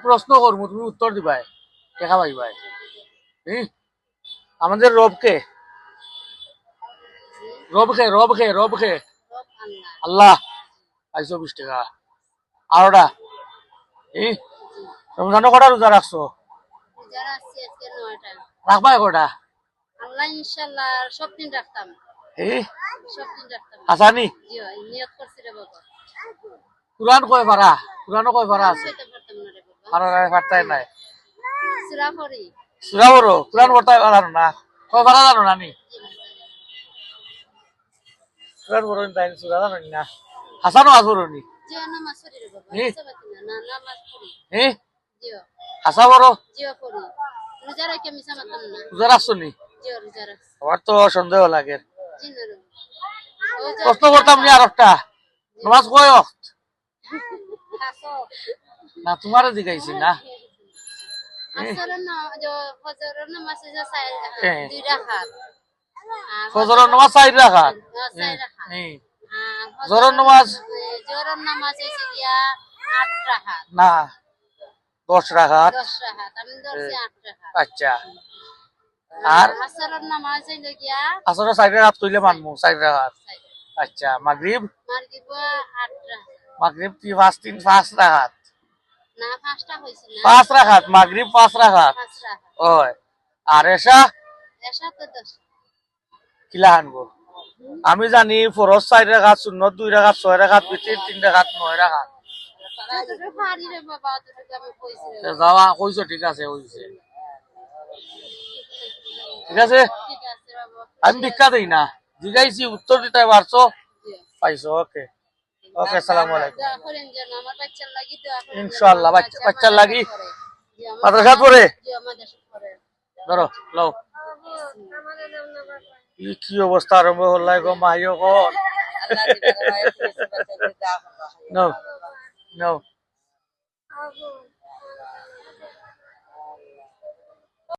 প্রশ্ন করবো তুমি উত্তর দিবাই দেখা পাইবাই আমাদের রবকে রবকে আল্লাহ 220 টাকা আরোটা রমজানো কটা রোজা রাখছো রাখবা কটা আল্লাহ ইনশাআল্লাহ সব দিন রাখতাম সব দিন রাখতাম হাসানি জি নিয়ত করছি রে বাবা কুরআন কয় পারা কুরআনও কয় পারা আছে কইতে পারতাম না রে বাবা পারা পারতাই নাই সূরা পড়ি সূরা পড়ো কুরআন পড়তে পারো না কয় পারা জানো না নি কুরআন পড়ো তাই সূরা জানো না হাসানও আজ পড়ো নি জি নামাজ পড়ি রে বাবা সবাই না নামাজ পড়ি জি হাসা পড়ো জি পড়ি রোজা রাখি আমি সামাতাম না রোজা রাখছো নি জি রোজা রাখছি আমার তো সন্দেহ লাগে জি না প্রশ্ন করতাম নি আর একটা নামাজ কয় ওয়াক্ত না তোমারে জিগাইছি না আসরের নামাজ যে দুই রাকাত ফজরের নামাজ 4 রাকাত জোহরের নামাজ হইছে গিয়া 8 রাকাত না 10 রাকাত 10 রাকাত আমি ধরছি 8 রাকাত আচ্ছা আর আসরের নামাজ হইলো গিয়া আসরে 4 রাকাত কইলে মানমু 4 রাকাত আচ্ছা মাগরিব 8 রাকাত মাগরিব 5 রাকাত না 5টা হইছে না 5 রাকাত মাগরিব 5 রাকাত 5 রাকাত ওই আর এশা তো 10 কিলা আনবো আমি জানি ফরজ 4 রাকাত সুন্নত 2 রাকাত 6 রাকাত বিতির 3 রাকাত 9 রাকাত পারি রে বাবা তোকে আমি কইছি যাওয়া কইছো ঠিক আছে হইছে ঠিক আছে ঠিক আছে বাবা আমি ভিক্ষা দেই না জিগাইছি উত্তর দিতে পারছো পাইছো ওকে ওকে আসসালামু আলাইকুম দোয়া করেন যেন আমার বাচ্চার লাগি দোয়া করেন ইনশাআল্লাহ বাচ্চার লাগি মাদ্রাসা পড়ে জি আমাদের পড়ে ধরো লও কি অবস্থা আরম্ভ হল্লাই গো মাইও গো নো নো